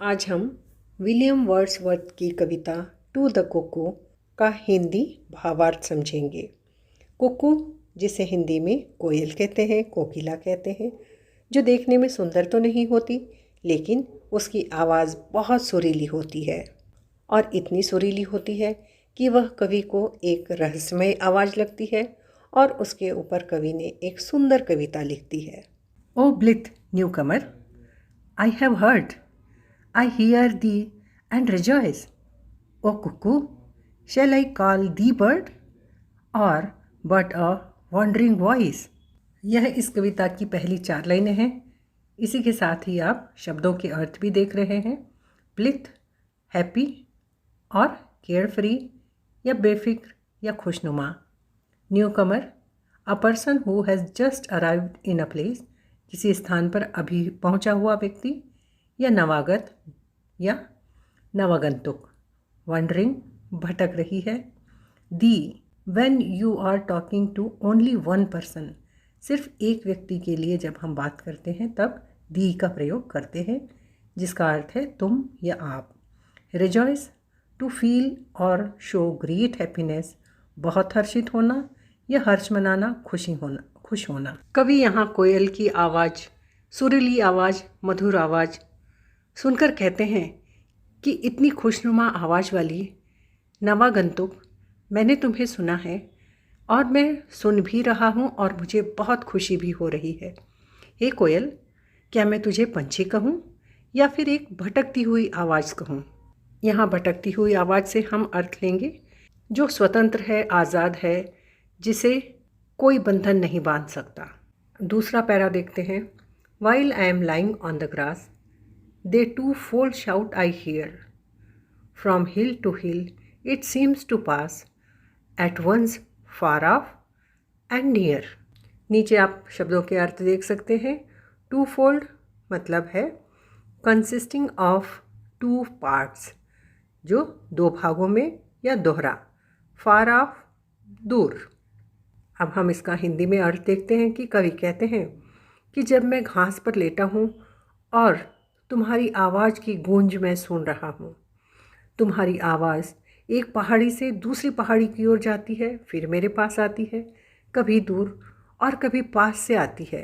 आज हम William Wordsworth की कविता टू द कुकू का हिंदी भावार्थ समझेंगे। कुकू, जिसे हिंदी में कोयल कहते हैं, कोकिला कहते हैं, जो देखने में सुंदर तो नहीं होती, लेकिन उसकी आवाज़ बहुत सुरीली होती है और इतनी सुरीली होती है कि वह कवि को एक रहस्यमय आवाज़ लगती है और उसके ऊपर कवि ने एक सुंदर कविता लिख दी है। O blithe newcomer, I have heard, I hear thee and rejoice. O cuckoo, shall I call thee bird, or but a wandering voice? यह इस कविता की पहली 4 लाइनें हैं। इसी के साथ ही आप शब्दों के अर्थ भी देख रहे हैं। ब्लिथ, हैप्पी और केयर फ्री या बेफिक्र या खुशनुमा। Newcomer, a person who has just arrived in a place, किसी स्थान पर अभी पहुंचा हुआ व्यक्ति, या नवागत या नवागंतुक। वंडरिंग, भटक रही है। Thee, when you are talking to only one person, सिर्फ एक व्यक्ति के लिए जब हम बात करते हैं तब दी का प्रयोग करते हैं, जिसका अर्थ है तुम या आप। रिजॉइस, टू फील और शो ग्रेट हैप्पीनेस, बहुत हर्षित होना या हर्ष मनाना, खुश होना। कवि यहाँ कोयल की आवाज़, सुरीली आवाज़, मधुर आवाज़ सुनकर कहते हैं कि इतनी खुशनुमा आवाज़ वाली नवागंतुक, मैंने तुम्हें सुना है और मैं सुन भी रहा हूँ और मुझे बहुत खुशी भी हो रही है। हे कोयल, क्या मैं तुझे पंछी कहूँ या फिर एक भटकती हुई आवाज़ कहूँ? यहाँ भटकती हुई आवाज़ से हम अर्थ लेंगे जो स्वतंत्र है, आज़ाद है, जिसे कोई बंधन नहीं बांध सकता। दूसरा पैरा देखते हैं। While I am lying on the grass, they twofold shout I hear. From hill to hill it seems to pass, at once far off and near. नीचे आप शब्दों के अर्थ देख सकते हैं। टू फोल्ड मतलब है कंसिस्टिंग ऑफ 2 पार्ट्स, जो 2 भागों में या दोहरा। फार ऑफ, दूर। अब हम इसका हिंदी में अर्थ देखते हैं कि कवि कहते हैं कि जब मैं घास पर लेटा हूँ और तुम्हारी आवाज़ की गूंज मैं सुन रहा हूँ। तुम्हारी आवाज़ एक पहाड़ी से दूसरी पहाड़ी की ओर जाती है, फिर मेरे पास आती है, कभी दूर और कभी पास से आती है।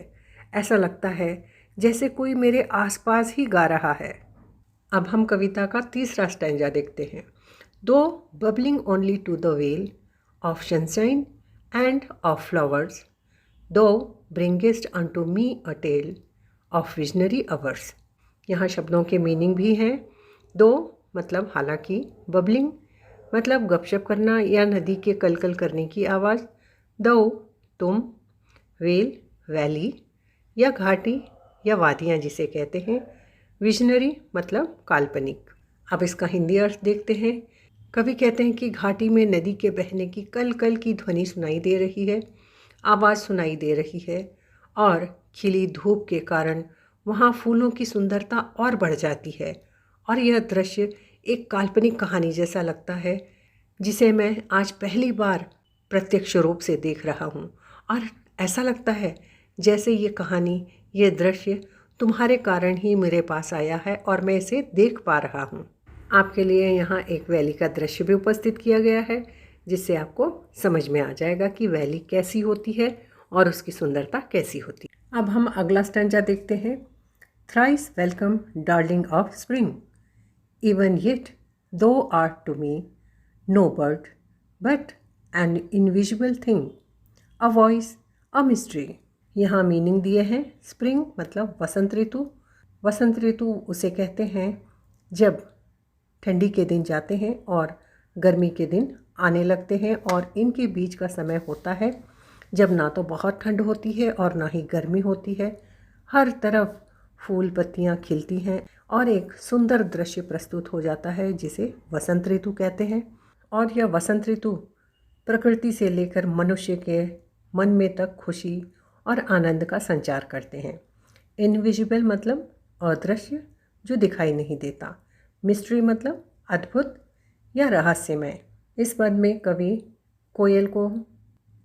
ऐसा लगता है जैसे कोई मेरे आसपास ही गा रहा है। अब हम कविता का तीसरा स्टैंजा देखते हैं। Though babbling only to the vale of sunshine and of flowers, thou bringest unto me a tale of visionary hours. यहाँ शब्दों के मीनिंग भी हैं। दो मतलब हालांकि, बबलिंग मतलब गपशप करना या नदी के कलकल करने की आवाज़, दो तुम, वेल वैली या घाटी या वादियाँ जिसे कहते हैं, विजनरी मतलब काल्पनिक। अब इसका हिंदी अर्थ देखते हैं। कवि कहते हैं कि घाटी में नदी के बहने की कल कल की ध्वनि सुनाई दे रही है, आवाज़ सुनाई दे रही है और खिली धूप के कारण वहाँ फूलों की सुंदरता और बढ़ जाती है और यह दृश्य एक काल्पनिक कहानी जैसा लगता है, जिसे मैं आज पहली बार प्रत्यक्ष रूप से देख रहा हूँ। और ऐसा लगता है जैसे ये कहानी, ये दृश्य तुम्हारे कारण ही मेरे पास आया है और मैं इसे देख पा रहा हूँ। आपके लिए यहाँ एक वैली का दृश्य भी उपस्थित किया गया है, जिससे आपको समझ में आ जाएगा कि वैली कैसी होती है और उसकी सुंदरता कैसी होती है। अब हम अगला स्टैंजा देखते हैं। Thrice welcome, darling of spring, even yet thou art to me no bird, but an invisible thing, a voice, a mystery. यहाँ मीनिंग दिए हैं। स्प्रिंग मतलब वसंत ऋतु। वसंत ऋतु उसे कहते हैं जब ठंडी के दिन जाते हैं और गर्मी के दिन आने लगते हैं, और इनके बीच का समय होता है जब ना तो बहुत ठंड होती है और ना ही गर्मी होती है। हर तरफ फूल पत्तियाँ खिलती हैं और एक सुंदर दृश्य प्रस्तुत हो जाता है, जिसे वसंत ऋतु कहते हैं। और यह वसंत ऋतु प्रकृति से लेकर मनुष्य के मन में तक खुशी और आनंद का संचार करते हैं। इनविजिबल मतलब अदृश्य, जो दिखाई नहीं देता। मिस्ट्री मतलब अद्भुत या रहस्यमय। इस पद में कवि कोयल को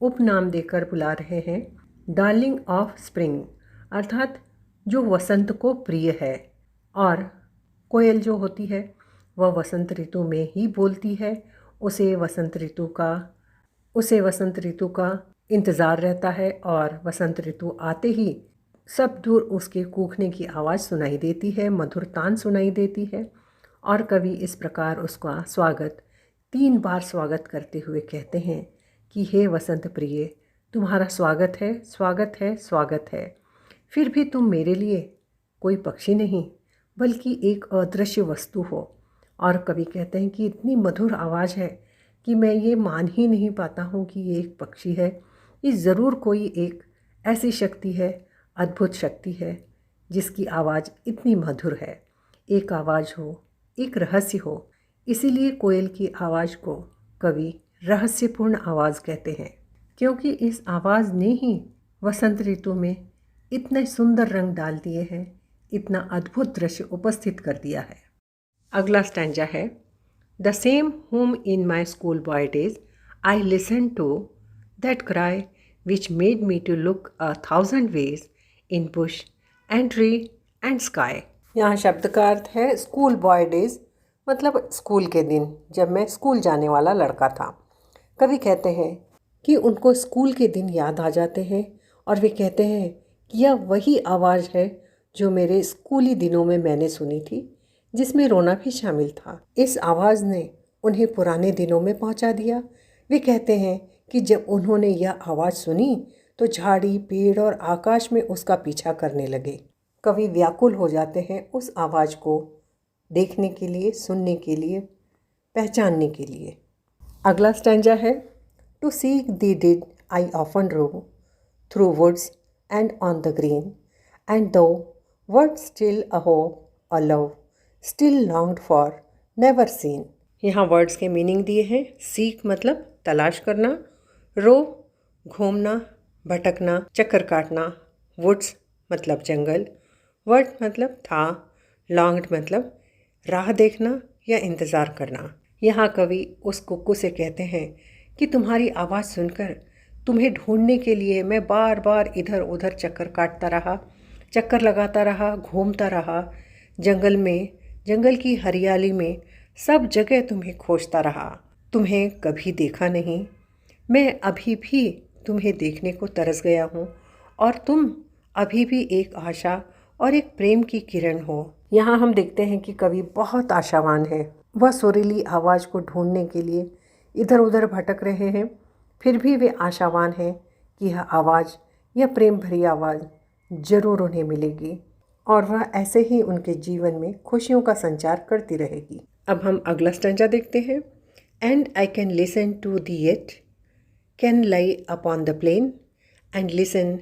उपनाम देकर बुला रहे हैं, डार्लिंग ऑफ स्प्रिंग, अर्थात जो वसंत को प्रिय है, और कोयल जो होती है वह वसंत ऋतु में ही बोलती है। उसे वसंत ऋतु का इंतज़ार रहता है और वसंत ऋतु आते ही सब दूर उसके कूकने की आवाज़ सुनाई देती है, मधुर तान सुनाई देती है। और कवि इस प्रकार उसका स्वागत 3 बार स्वागत करते हुए कहते हैं कि हे वसंत प्रिय, तुम्हारा स्वागत है, स्वागत है, स्वागत है। फिर भी तुम मेरे लिए कोई पक्षी नहीं बल्कि एक अदृश्य वस्तु हो। और कवि कहते हैं कि इतनी मधुर आवाज़ है कि मैं ये मान ही नहीं पाता हूँ कि ये एक पक्षी है। ये ज़रूर कोई एक ऐसी शक्ति है, अद्भुत शक्ति है जिसकी आवाज़ इतनी मधुर है। एक आवाज़ हो, एक रहस्य हो, इसीलिए कोयल की आवाज़ को कवि रहस्यपूर्ण आवाज़ कहते हैं, क्योंकि इस आवाज़ ने ही वसंत ऋतु में इतने सुंदर रंग डाल दिए हैं, इतना अद्भुत दृश्य उपस्थित कर दिया है। अगला स्टैंजा है, the same home in my school boy days I listen to that cry which made me to look 1,000 ways in bush and tree and sky. यहाँ शब्द का अर्थ है स्कूल बॉय डेज, मतलब स्कूल के दिन जब मैं स्कूल जाने वाला लड़का था। कवि कहते हैं कि उनको स्कूल के दिन याद आ जाते हैं और वे कहते हैं कि यह वही आवाज़ है जो मेरे स्कूली दिनों में मैंने सुनी थी, जिसमें रोना भी शामिल था। इस आवाज़ ने उन्हें पुराने दिनों में पहुंचा दिया। वे कहते हैं कि जब उन्होंने यह आवाज़ सुनी तो झाड़ी, पेड़ और आकाश में उसका पीछा करने लगे। कवि व्याकुल हो जाते हैं उस आवाज़ को देखने के लिए, सुनने के लिए, पहचानने के लिए। अगला स्टैंजा है, to seek thee did I often rove through woods and on the green and thou wert still a hope a love still longed for never seen. यहाँ वर्ड्स के मीनिंग दिए हैं। सीक मतलब तलाश करना, रो घूमना, भटकना, चक्कर काटना, वुड्स मतलब जंगल, वर्ड मतलब था, लॉन्ग्ड मतलब राह देखना या इंतज़ार करना। यहाँ कवि उस कुक्कू से कहते हैं कि तुम्हारी आवाज़ सुनकर तुम्हें ढूंढने के लिए मैं बार बार इधर उधर चक्कर काटता रहा, चक्कर लगाता रहा, घूमता रहा, जंगल में, जंगल की हरियाली में, सब जगह तुम्हें खोजता रहा। तुम्हें कभी देखा नहीं, मैं अभी भी तुम्हें देखने को तरस गया हूँ और तुम अभी भी एक आशा और एक प्रेम की किरण हो। यहाँ हम देखते हैं कि कवि बहुत आशावान है। वह सुरीली आवाज़ को ढूंढने के लिए इधर उधर भटक रहे हैं, फिर भी वे आशावान हैं कि यह आवाज़, यह प्रेम भरी आवाज़ ज़रूर उन्हें मिलेगी और वह ऐसे ही उनके जीवन में खुशियों का संचार करती रहेगी। अब हम अगला स्टैंजा देखते हैं। And I can listen to thee yet can lie upon the plain and listen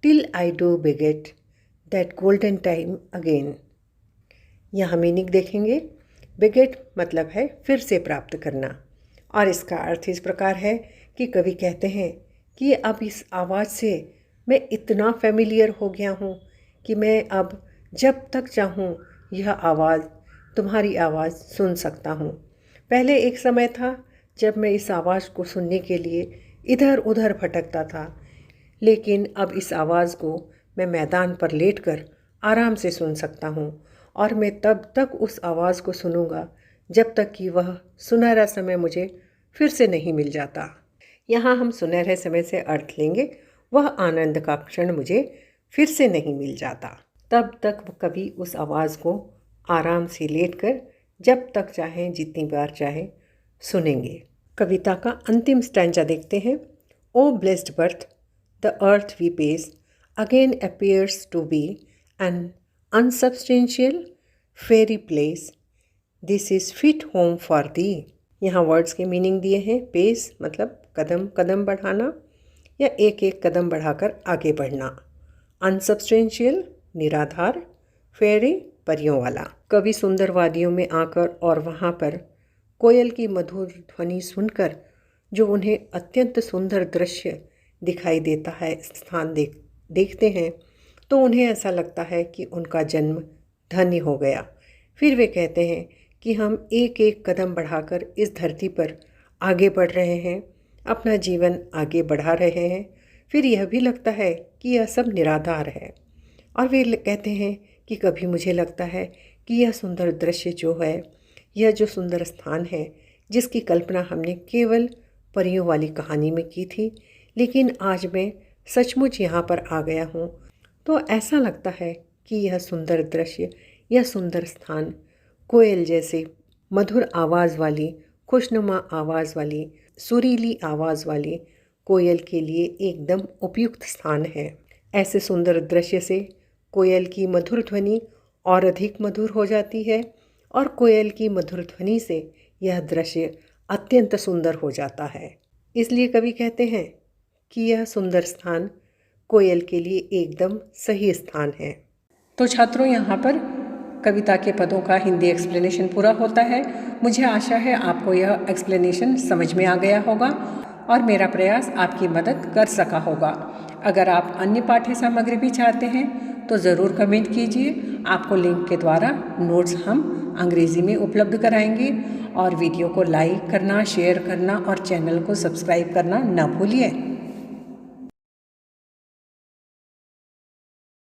till I do beget that golden time again. यहाँ मीनिंग देखेंगे। बिगेट मतलब है फिर से प्राप्त करना, और इसका अर्थ इस प्रकार है कि कवि कहते हैं कि अब इस आवाज़ से मैं इतना फेमिलियर हो गया हूँ कि मैं अब जब तक चाहूँ यह आवाज़, तुम्हारी आवाज़ सुन सकता हूँ। पहले एक समय था जब मैं इस आवाज़ को सुनने के लिए इधर उधर भटकता था, लेकिन अब इस आवाज़ को मैं मैदान पर लेटकर आराम से सुन सकता हूँ और मैं तब तक उस आवाज़ को सुनूंगा जब तक कि वह सुनहरा समय मुझे फिर से नहीं मिल जाता। यहाँ हम सुनहरे समय से अर्थ लेंगे वह आनंद का क्षण मुझे फिर से नहीं मिल जाता। तब तक कवि उस आवाज़ को आराम से लेटकर जब तक चाहें, जितनी बार चाहें सुनेंगे। कविता का अंतिम स्टैंजा देखते हैं। O blessed bird the earth we pace again appears to be an unsubstantial faery place this is fit home for thee. यहाँ वर्ड्स के मीनिंग दिए हैं। पेस मतलब कदम कदम बढ़ाना या एक एक कदम बढ़ाकर आगे बढ़ना, अनसब्सटेंशियल निराधार, फेरी परियों वाला। कवि सुंदर वादियों में आकर और वहाँ पर कोयल की मधुर ध्वनि सुनकर जो उन्हें अत्यंत सुंदर दृश्य दिखाई देता है, स्थान देखते हैं तो उन्हें ऐसा लगता है कि उनका जन्म धन्य हो गया। फिर वे कहते हैं कि हम एक एक कदम बढ़ाकर इस धरती पर आगे बढ़ रहे हैं, अपना जीवन आगे बढ़ा रहे हैं। फिर यह भी लगता है कि यह सब निराधार है। और वे कहते हैं कि कभी मुझे लगता है कि यह सुंदर दृश्य जो है, यह जो सुंदर स्थान है, जिसकी कल्पना हमने केवल परियों वाली कहानी में की थी, लेकिन आज मैं सचमुच यहाँ पर आ गया हूँ तो ऐसा लगता है कि यह सुंदर दृश्य, यह सुंदर स्थान कोयल जैसे मधुर आवाज़ वाली, खुशनुमा आवाज़ वाली, सुरीली आवाज़ वाली कोयल के लिए एकदम उपयुक्त स्थान है। ऐसे सुंदर दृश्य से कोयल की मधुर ध्वनि और अधिक मधुर हो जाती है और कोयल की मधुर ध्वनि से यह दृश्य अत्यंत सुंदर हो जाता है। इसलिए कवि कहते हैं कि यह सुंदर स्थान कोयल के लिए एकदम सही स्थान है। तो छात्रों, यहाँ पर कविता के पदों का हिंदी एक्सप्लेनेशन पूरा होता है। मुझे आशा है आपको यह एक्सप्लेनेशन समझ में आ गया होगा और मेरा प्रयास आपकी मदद कर सका होगा। अगर आप अन्य पाठ्य सामग्री भी चाहते हैं तो ज़रूर कमेंट कीजिए। आपको लिंक के द्वारा नोट्स हम अंग्रेज़ी में उपलब्ध कराएंगे और वीडियो को लाइक करना, शेयर करना और चैनल को सब्सक्राइब करना न भूलिए।